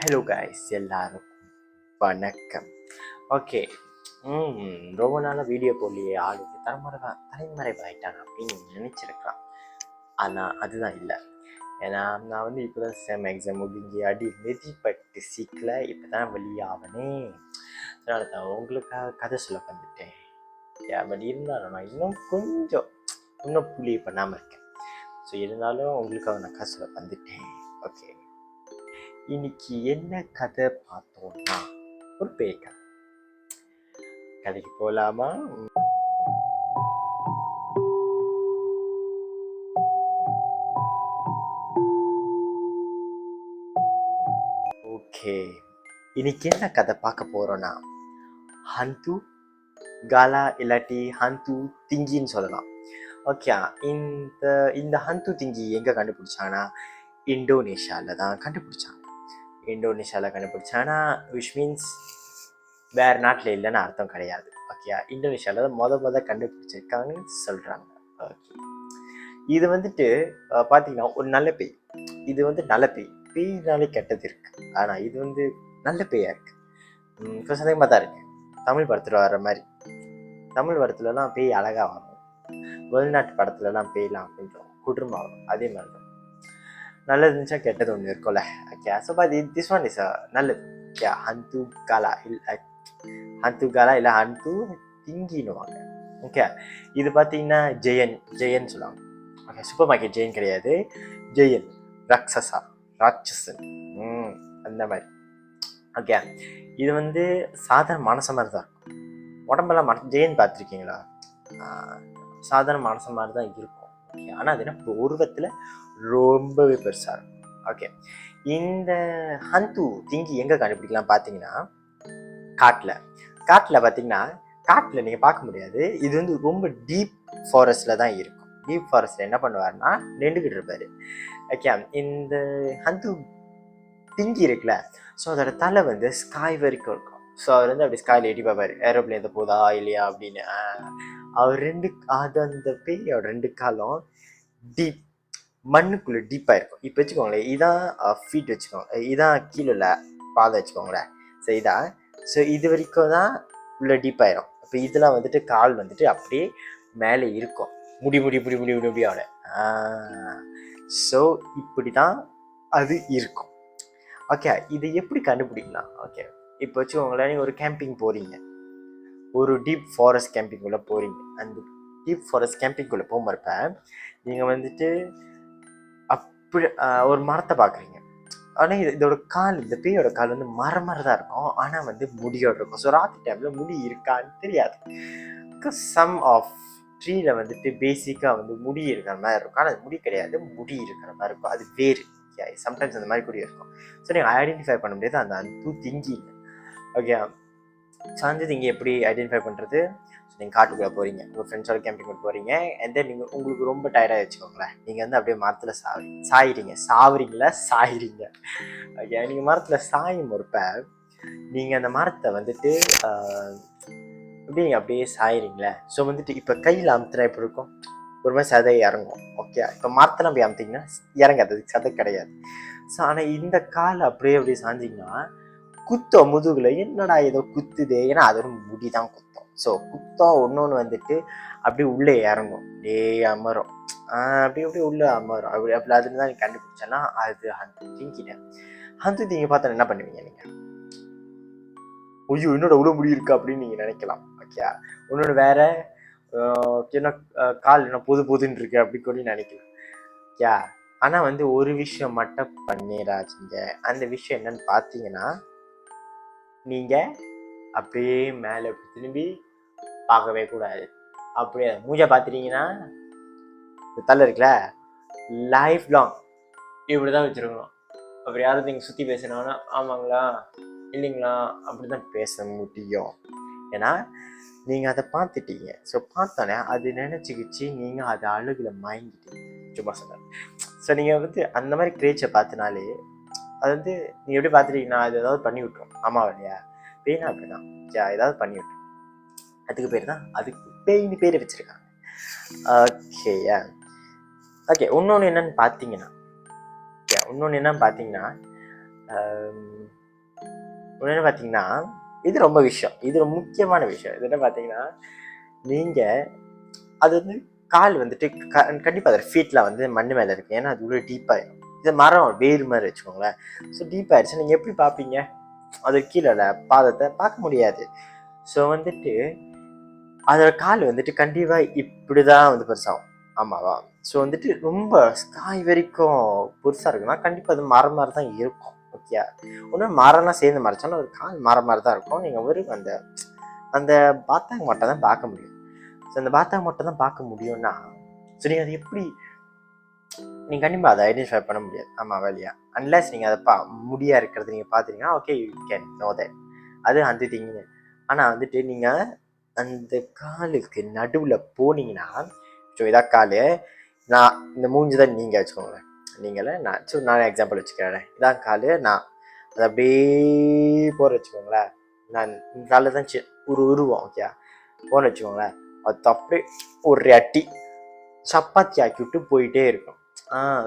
Hello guys, எல்லாரும் வணக்கம். Okay. ரொம்ப நாளாக வீடியோ போடலையே, ஆளுக்கு தலைமறைவாயிட்டாங்க அப்படின்னு நினச்சிருக்கலாம். ஆனால் அதுதான் இல்லை. ஏன்னா நான் வந்து இப்போ தான் செம் எக்ஸாம் முடிஞ்சு அடி மெதிப்பட்டு சீக்கில் இப்போ தான் வெளியாகனே. அதனால தான் உங்களுக்காக கதை சொல்ல வந்துட்டேன். பட் இருந்தாலும் நான் இன்னும் புள்ளி பண்ணாமல் இருக்கேன். ஸோ இருந்தாலும் உங்களுக்காக நான் கதை சொல்ல வந்துட்டேன். ஓகே, இன்னைக்கு என்ன கதை பார்த்தோம்னா ஒரு பேய் கதை. கதைக்கு போகலாமா? ஓகே, இன்னைக்கு என்ன கதை பார்க்க போறோம்னா ஹந்து காலா இல்லாட்டி ஹந்து திங்கின்னு சொல்லலாம். ஓகே, இந்த ஹந்து திங்கி எங்கே கண்டுபிடிச்சாங்கன்னா இந்தோனேஷியாவில் தான் கண்டுபிடிச்சாங்க. விச் மீன்ஸ் வேறு நாட்டில் இல்லைன்னு அர்த்தம் கிடையாது. ஓகே, இந்தோனேஷியாவில் தான் முத கண்டுபிடிச்சிருக்காங்கன்னு சொல்கிறாங்க. ஓகே, இது வந்துட்டு பார்த்தீங்கன்னா ஒரு நல்ல பேய். இது வந்து நல்ல பேய்னாலே கெட்டது இருக்குது. ஆனால் இது வந்து நல்ல பேயாக இருக்குது. கொஞ்சம் சந்தேகமாக தான் இருக்கு. தமிழ் படத்தில் வர்ற மாதிரி. தமிழ் படத்துலலாம் பேய் அழகாக வரும், வெளிநாட்டு படத்துலலாம் பேய்லாம் கொஞ்சம் குடும்பம் வரும். அதே மாதிரி தான் நல்லது இருந்துச்சா கெட்டது ஒன்று இருக்கும்ல. Okay, so this one is நல்லது. ஓகே, ஹந்து காலா இல்லை ஹந்து திங்கின்னுவாங்க. ஓகே, இது பார்த்தீங்கன்னா ஜெயன் சொல்லுவாங்க. ஓகே, சூப்பர் மார்க்கெட் ஜெயன் கிடையாது, ஜெயன் ராட்சசன் அந்த மாதிரி. ஓகே, இது வந்து சாதாரண மனச மாதிரி தான் இருக்கும். உடம்பெல்லாம் ஜெயன் பார்த்துருக்கீங்களா? சாதாரண மனச மாதிரி தான் இருக்கும். ஓகே, ஆனால் அது என்ன உருவத்தில் ரொம்பவே பெருசாக இருக்கும். ஓகே, இந்த ஹந்து திங்கி எங்கே கண்டுபிடிக்கலாம் பார்த்தீங்கன்னா காட்டில் பார்த்தீங்கன்னா காட்டில் நீங்கள் பார்க்க முடியாது. இது வந்து ரொம்ப டீப் ஃபாரஸ்டில் தான் இருக்கும். டீப் ஃபாரஸ்ட்டில் என்ன பண்ணுவார்னா நின்றுக்கிட்டு இருப்பார். ஓகே, இந்த ஹந்து திங்கி இருக்குல்ல, ஸோ அதோட தலை வந்து ஸ்காய் வரைக்கும் இருக்கும். ஸோ அவர் வந்து அப்படி ஸ்காயில் எட்டி பார்ப்பார், ஏரோப்ளேன் எதை போதா இல்லையா அப்படின்னு. அவர் அந்த பேயோட 2 காலம் டீப் மண்ணுக்குள்ளே டீப்பாக இருக்கும். இப்போ வச்சுக்கோங்களேன், இதான் ஃபீட் வச்சுக்கோங்க, இதான் கீழே உள்ள பாதை வச்சுக்கோங்களேன். ஸோ இது வரைக்கும் தான் உள்ள டீப்பாயிரும். இப்போ இதெல்லாம் வந்துட்டு கால் வந்துட்டு அப்படியே மேலே இருக்கும், முடியோட. ஸோ இப்படி தான் அது இருக்கும். ஓகே, இது எப்படி கண்டுபிடிக்கலாம்? ஓகே, இப்போ வச்சுக்கோங்களேன், நீங்கள் ஒரு கேம்பிங் போகிறீங்க, ஒரு டீப் ஃபாரஸ்ட் கேம்பிங்குள்ளே போகிறீங்க. அந்த டீப் ஃபாரஸ்ட் கேம்பிங்குள்ளே போகிறப்ப நீங்கள் வந்துட்டு அப்படி ஒரு மரத்தை பார்க்குறீங்க. ஆனால் இதோட கால், இந்த பேயோட கால் வந்து மரம் மாதிரி தான் இருக்கும், ஆனால் வந்து முடியோடு இருக்கும். ஸோ ராத்திரி டைமில் முடி இருக்கான்னு தெரியாது. பிகாஸ் சம் ஆஃப் ட்ரீயில் வந்துட்டு பேசிக்காக வந்து முடி இருக்கிற மாதிரி இருக்கும், ஆனால் அது முடி கிடையாது, முடி இருக்கிற மாதிரி இருக்கும். அது வேறு. சம்டைம்ஸ் அந்த மாதிரி கூட இருக்கும். ஸோ நீங்கள் ஐடென்டிஃபை பண்ண முடியாது அந்த ஹந்து திங்கி. ஓகே, ஸோ ஹந்து திங்கி எப்படி ஐடென்டிஃபை பண்ணுறது? ஸோ நீங்கள் காட்டுக்குள்ளே போகிறீங்க, உங்கள் ஃப்ரெண்ட்ஸோட கேம்பிங் போகிறீங்க. அண்ட் தென் நீங்கள் உங்களுக்கு ரொம்ப டயர்டாக வச்சுக்கோங்களேன், நீங்கள் வந்து அப்படியே மரத்தில் சாயிறீங்க. ஓகே, நீங்கள் மரத்தில் சாயும் பொறுப்ப நீங்கள் அந்த மரத்தை வந்துட்டு அப்படியே சாயிறீங்களே. ஸோ வந்துட்டு இப்போ கையில் அமுத்துனா எப்படி இருக்கும்? ஒரு மாதிரி சதை இறங்கும். ஓகே, இப்போ மரத்தில் போய் அமுத்திங்கன்னா இறங்காது, சதை கிடையாது. ஸோ ஆனால் இந்த கால் அப்படியே சாஞ்சிங்கன்னா குத்தம் முதுகுல, என்னடா ஏதோ குத்துதே, ஏன்னா அதோட முடி தான் குத்தம். ஸோ குத்தம் ஒன்று வந்துட்டு அப்படியே உள்ளே இறங்கும், அமரும், அப்படியே உள்ளே அமரும். அப்படி அதுல தான் நீ கண்டுபிடிச்சேன்னா அது ஹந்து திங்கி பார்த்தா என்ன பண்ணுவீங்க நீங்கள்? ஐயோ, என்னோட அவ்வளோ முடி இருக்கு அப்படின்னு நீங்கள் நினைக்கலாம். ஓகே, இன்னொன்று வேற, என்ன கால் என்ன பொதுன்னு இருக்கு அப்படி கூட நினைக்கலாம். ஆனால் வந்து ஒரு விஷயம் மட்டும் பண்ணிடாதீங்க. அந்த விஷயம் என்னன்னு பார்த்தீங்கன்னா, நீங்கள் அப்படியே மேலே திரும்பி பார்க்கவே கூடாது. அப்படியே மூஞ்சை பார்த்துட்டீங்கன்னா தலை இருக்குல்ல, லைஃப் லாங் இப்படி தான் வச்சுருக்கணும். அப்படி யாரும் நீங்கள் சுற்றி பேசினாங்கன்னா ஆமாங்களா இல்லைங்களா அப்படி தான் பேச முடியும். ஏன்னா நீங்கள் அதை பார்த்துட்டீங்க. ஸோ பார்த்தோன்னே அது நினச்சிக்கிச்சு, நீங்கள் அதை அழுகில் மயங்கிட்டீங்க. சும்மா சொன்னார். ஸோ நீங்கள் வந்து அந்த மாதிரி கிரேச்சை பார்த்தினாலே அது வந்து நீங்கள் எப்படி பார்த்துட்டீங்கன்னா அது ஏதாவது பண்ணி விட்டுரும். ஆமாம் இல்லையா? பேய்னா அப்படி தான், ஏதாவது பண்ணி விட்டுரும். அதுக்கு பேர் தான் அதுக்கு பேய்னு பேர் வச்சுருக்காங்க. ஓகே, இன்னொன்று என்னன்னு பார்த்தீங்கன்னா என்ன பார்த்தீங்கன்னா இது ரொம்ப விஷயம், இது ஒரு முக்கியமான விஷயம். இது என்ன பார்த்தீங்கன்னா நீங்கள் அது வந்து கால் வந்துட்டு கண்டிப்பாக அதோட ஃபீட்டில் வந்து மண் மேலே இருக்குது, ஏன்னா அது உள்ள டீப்பாகிடும். இது மரம் வேறு மாதிரி வச்சுக்கோங்களேன். ஸோ டீப்பாகிடுச்சு, நீங்கள் எப்படி பார்ப்பீங்க? அது கீழே பாதத்தை பார்க்க முடியாது. ஸோ வந்துட்டு அதோட கால் வந்துட்டு கண்டிப்பாக இப்படி தான் வந்து பெருசாகும். ஆமாவா? ஸோ வந்துட்டு ரொம்ப ஸ்காய் வரைக்கும் பெருசாக இருக்குன்னா கண்டிப்பாக அது மரம் மாதிரி தான் இருக்கும். ஓகே, ஒன்றும் மரம்லாம் சேர்ந்து மறைச்சாலும் ஒரு கால் மரம் மாதிரி தான் இருக்கும். நீங்கள் ஒரு அந்த அந்த பாத்தாங்க மட்டும் தான் பார்க்க முடியும். ஸோ அந்த பாத்தாங்க மட்டும் தான் பார்க்க முடியும்னா ஸோ நீங்கள் அது எப்படி நீங்கள் கண்டிப்பாக அதை ஐடென்டிஃபை பண்ண முடியாது. ஆமாம் வேலையா, அன்லஸ் நீங்கள் அதை முடியாக இருக்கிறது நீங்கள் பார்த்துட்டீங்கன்னா okay you can know that அது அந்த திங்கு. ஆனால் வந்துட்டு நீங்கள் அந்த காலுக்கு நடுவில் போனீங்கன்னா ஸோ இதான் கால், நான் இந்த மூஞ்சி தான் நீங்கள் வச்சுக்கோங்களேன், நீங்களே நான் ஸோ நான் எக்ஸாம்பிள் வச்சுக்கிறேன். இதான் கால், நான் அதை அப்படியே போகிற வச்சுக்கோங்களேன். நான் இந்த காலில் தான் ஒரு உருவம் ஓகே போன வச்சுக்கோங்களேன். அது அப்படியே ஒரு அட்டி சப்பாத்தி ஆக்கி விட்டு போயிட்டே இருக்கும்.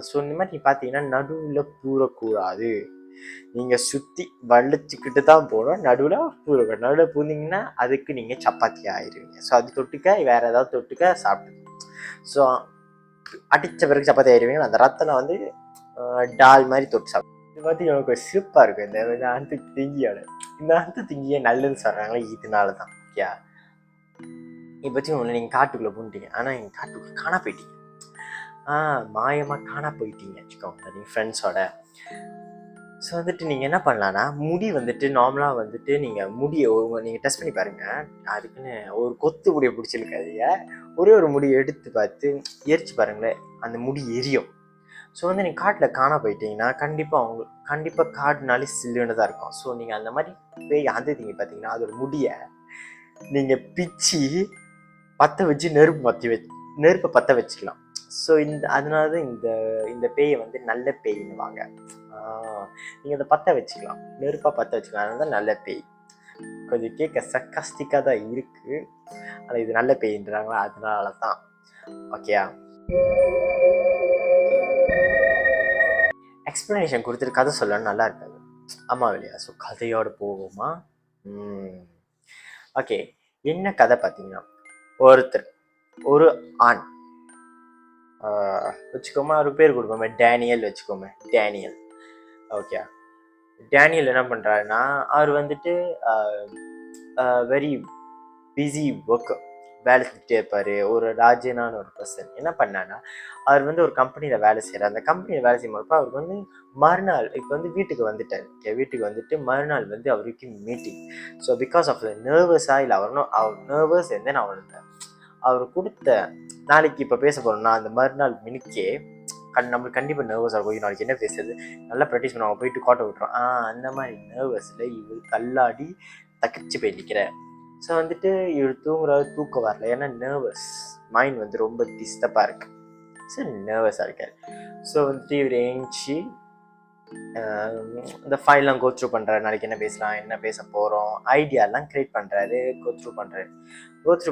ஸோ இந்த மாதிரி நீ பார்த்தீங்கன்னா நடுவில் பூரக்கூடாது, நீங்கள் சுற்றி வளைச்சிக்கிட்டு தான் போகணும். நடுவில் பூரக்கூடாது. நடுவில் பூந்தீங்கன்னா அதுக்கு நீங்கள் சப்பாத்தி ஆயிடுவீங்க. ஸோ அது தொட்டுக்க வேறு ஏதாவது தொட்டுக்க சாப்பிட்டு ஸோ அடித்த பிறகு சப்பாத்தி ஆயிடுவீங்க. அந்த ரத்தனை வந்து டால் மாதிரி தொட்டு சாப்பிடும். இது பார்த்து எனக்கு ஒரு சிறப்பாக இருக்கும். இந்த அந்த திங்கியோட இந்த அந்த திங்கியை நல்லதுன்னு சொல்கிறாங்களே இதனால தான். ஓகே, இப்போ வச்சுக்கோங்களேன், நீங்கள் காட்டுக்குள்ளே பூந்துட்டீங்க, ஆனால் நீங்கள் காட்டுக்குள்ளே காணா போயிட்டீங்க. மாயமாக காணா போயிட்டீங்க வச்சுக்கோங்க நீங்கள் ஃப்ரெண்ட்ஸோட. ஸோ வந்துட்டு நீங்கள் என்ன பண்ணலான்னா முடி வந்துட்டு நார்மலாக வந்துட்டு நீங்கள் முடியை நீங்கள் டெஸ்ட் பண்ணி பாருங்கள். அதுக்குன்னு ஒரு கொத்து முடியை பிடிச்சிருக்காதீங்க, ஒரே ஒரு முடியை எடுத்து பார்த்து எரிச்சு பாருங்களேன், அந்த முடி எரியும். ஸோ வந்து நீங்கள் காட்டில் காணா போயிட்டீங்கன்னா கண்டிப்பாக காடுனாலே சில்லுன்னு தான் இருக்கும். ஸோ நீங்கள் அந்த மாதிரி போய் அந்தீங்க பார்த்தீங்கன்னா அதோட முடியை நீங்கள் பிச்சு பற்ற வச்சு நெருப்பை பற்ற வச்சுக்கலாம். ஸோ அதனால தான் இந்த பேயை வந்து நல்ல பேயின்னுவாங்க. நீங்கள் அதை பற்ற வச்சுக்கலாம், நெருப்பாக பற்ற வச்சுக்கலாம், அதனால தான் நல்ல பேய். கொஞ்சம் கேட்க சர்க்காஸ்டிக்காக தான் இருக்குது, ஆனால் இது நல்ல பேயின்றாங்களா அதனால தான். ஓகேயா, எக்ஸ்ப்ளனேஷன் கொடுத்துட்டு கதை சொல்லணும் நல்லா இருக்காது. ஆமாம் இல்லையா? ஸோ கதையோடு போவோமா? ஓகே, என்ன கதை பார்த்தீங்கன்னா ஒரு ஆண் வச்சுக்கோமா, ஒரு பேர் கொடுப்போமே, டேனியல் வச்சுக்கோமே, டேனியல். ஓகே, டேனியல் என்ன பண்ணுறாருன்னா அவர் வந்துட்டு வெரி பிஸி ஒர்க்கு, வேலை செஞ்சுட்டே இருப்பார். ஒரு ராஜனான ஒரு பர்சன் என்ன பண்ணான்னா அவர் வந்து ஒரு கம்பெனியில் வேலை செய்கிறார். அந்த கம்பெனியில் வேலை செய்யும்போது அவருக்கு வந்து மறுநாள் இப்போ வந்து வீட்டுக்கு வந்துட்டார். வீட்டுக்கு வந்துட்டு மறுநாள் வந்து அவருக்கு மீட்டிங். ஸோ பிகாஸ் ஆஃப் நர்வஸாக இல்லை அவர் நர்வஸ் தென் அவர் கொடுத்த நாளைக்கு இப்போ பேச போகிறோம்னா அந்த மறுநாள் மினிக்கே நம்மளுக்கு கண்டிப்பாக நர்வஸாக இருக்கும். நாளைக்கு என்ன பேசுறது, நல்லா ப்ராக்டிஸ் பண்ணுவாங்க, போயிட்டு கோட்டை விட்டுறோம். அந்த மாதிரி நர்வஸில் இவர் தள்ளாடி தக்கிச்சு போய் நிற்கிறார். ஸோ வந்துட்டு இவர் தூக்கம் வரல, ஏன்னா நர்வஸ் மைண்ட் வந்து ரொம்ப டிஸ்டர்பாக இருக்கு. ஸோ நர்வஸாக இருக்கார். ஸோ வந்துட்டு இவர் ஏஞ்சி இந்த ஃபைல்லாம் கோத்ரூ பண்ணுறாரு, நாளைக்கு என்ன பேசலாம், என்ன பேச போகிறோம், ஐடியாலாம் க்ரியேட் பண்ணுறாரு, கோத்ரூ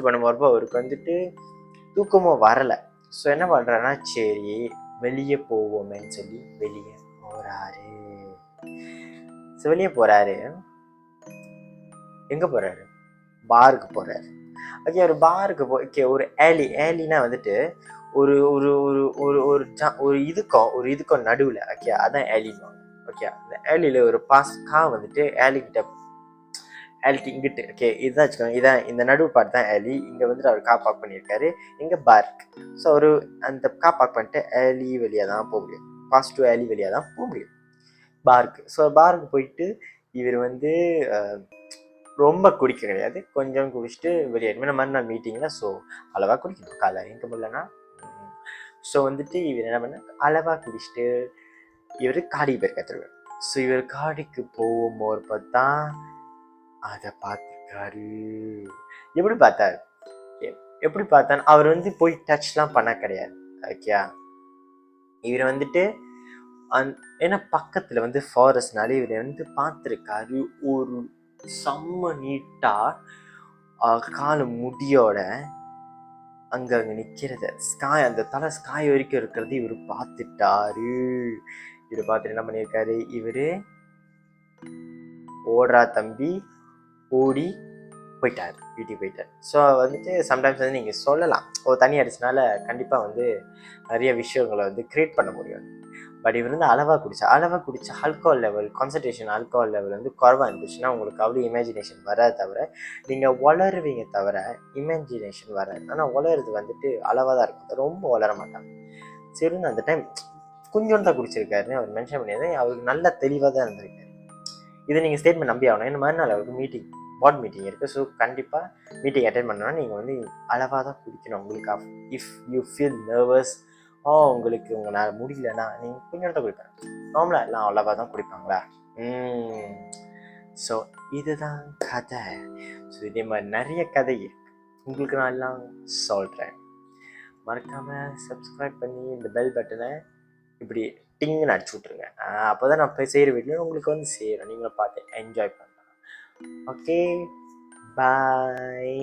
பண்ணும்போது அவருக்கு வந்துட்டு தூக்கமும் வரலை. ஸோ என்ன பண்ணுறாருன்னா சரி வெளியே போவோமேன்னு சொல்லி வெளியே போகிறாரு. ஸோ வெளியே போகிறாரு, எங்கே போகிறாரு? பாருக்கு போகிறாரு. ஓகே, ஒரு பாருக்கு ஓகே, ஒரு ஏலினா வந்துட்டு ஒரு ஒரு ஒரு ஒரு ஒரு இதுக்கும் நடுவில். ஓகே, அதான் ஏலின்னு. ஓகே, அந்த ஏலியில் ஒரு வந்துட்டு ஏலிக்கிட்ட இங்கிட்டு. ஓகே, இதுதான் வச்சுக்கோங்க, இதான் இந்த நடுவு பார்ட் தான் ஏலி. இங்கே வந்துட்டு அவர் கார் பார்க் பண்ணியிருக்காரு, இங்கே பார்க். ஸோ அவர் அந்த கார் பார்க் பண்ணிட்டு ஏலி வெளியாக தான் போக முடியும், பாசிட்டிவ் ஏலி வெளியாக தான் போக முடியும் பாருக்கு. ஸோ பாருக்கு போயிட்டு இவர் வந்து ரொம்ப குடிக்க கிடையாது, கொஞ்சம் குடிச்சிட்டு வெளியேறுமே. இந்த மறுநாள் மீட்டிங்கில் ஸோ அளவாக குடிக்கணும், காலை எங்கே முடியலன்னா. ஸோ வந்துட்டு இவர் என்ன பண்ண அளவாக குடிச்சிட்டு இவர் காடிக்கு போயிருக்காரு. ஸோ இவர் காடிக்கு போகும்போது பார்த்தா அதை பார்த்துருக்காரு. எப்படி பார்த்தாரு அவர் வந்து போய் டச்லாம் பண்ண கிடையாது. ஓகே, இவர் வந்துட்டு ஏன்னா பக்கத்தில் வந்து ஃபாரஸ்ட்னால இவர் வந்து பார்த்துருக்காரு ஒரு செம்ம நீட்டாக கால முடியோட அங்கே நிற்கிறத அந்த தலை ஸ்காய் வரைக்கும் இருக்கிறது இவர் பார்த்துட்டாரு. இவர் பார்த்துட்டு என்ன பண்ணியிருக்காரு, இவர் ஓடுறா தம்பி ஓடி போயிட்டார், வீட்டுக்கு போயிட்டார். ஸோ வந்துட்டு சம்டைம்ஸ் வந்து நீங்கள் சொல்லலாம், தண்ணி அடிச்சனால கண்டிப்பாக வந்து நிறைய விஷயங்களை வந்து க்ரியேட் பண்ண முடியும். பட் இவர் வந்து அளவாக குடிச்சா alcohol level, concentration alcohol level வந்து குறைவாக இருந்துச்சுன்னா உங்களுக்கு அவ்வளோ இமேஜினேஷன் வராது. தவிர நீங்கள் வளருவீங்க தவிர இமேஜினேஷன் வராது. ஆனால் வளருது வந்துட்டு அளவாக தான் இருக்கும், ரொம்ப வளர மாட்டாங்க. சரின்னு அந்த டைம் கொஞ்சோண்டு தான் குடிச்சிருக்காருன்னு அவர் மென்ஷன் பண்ணியது. அவருக்கு நல்ல தெளிவாக தான் இருந்திருக்காரு. இதை நீங்கள் ஸ்டேட்மெண்ட் நம்பி ஆகணும். இந்த மாதிரி நாள் அவருக்கு போர்ட் மீட்டிங் இருக்குது. ஸோ கண்டிப்பாக மீட்டிங் அட்டென்ட் பண்ணணும்னா நீங்கள் வந்து அளவாக தான் குடிக்கணும். உங்களுக்கு இஃப் யூ ஃபீல் நர்வஸ், உங்களுக்கு உங்களால் முடியலன்னா நீங்கள் கொஞ்சம் தான் குடிப்பேன். நார்மலாக எல்லாம் அளவாக தான் குடிப்பாங்களா. ஸோ இதுதான் கதை. ஸோ இதே மாதிரி நிறைய கதை இருக்கு, உங்களுக்கு நான் எல்லாம் சொல்கிறேன். மறக்காமல் சப்ஸ்கிரைப் பண்ணி இந்த பெல் பட்டனை இப்படி டிங்குன்னு அடிச்சு விட்ருங்க. அப்போ தான் நான் போய் செய்கிற வீட்டில் உங்களுக்கு வந்து சேரும், நீங்களும் பார்த்து என்ஜாய் பண்ணலாம். ஓகே, பாய்.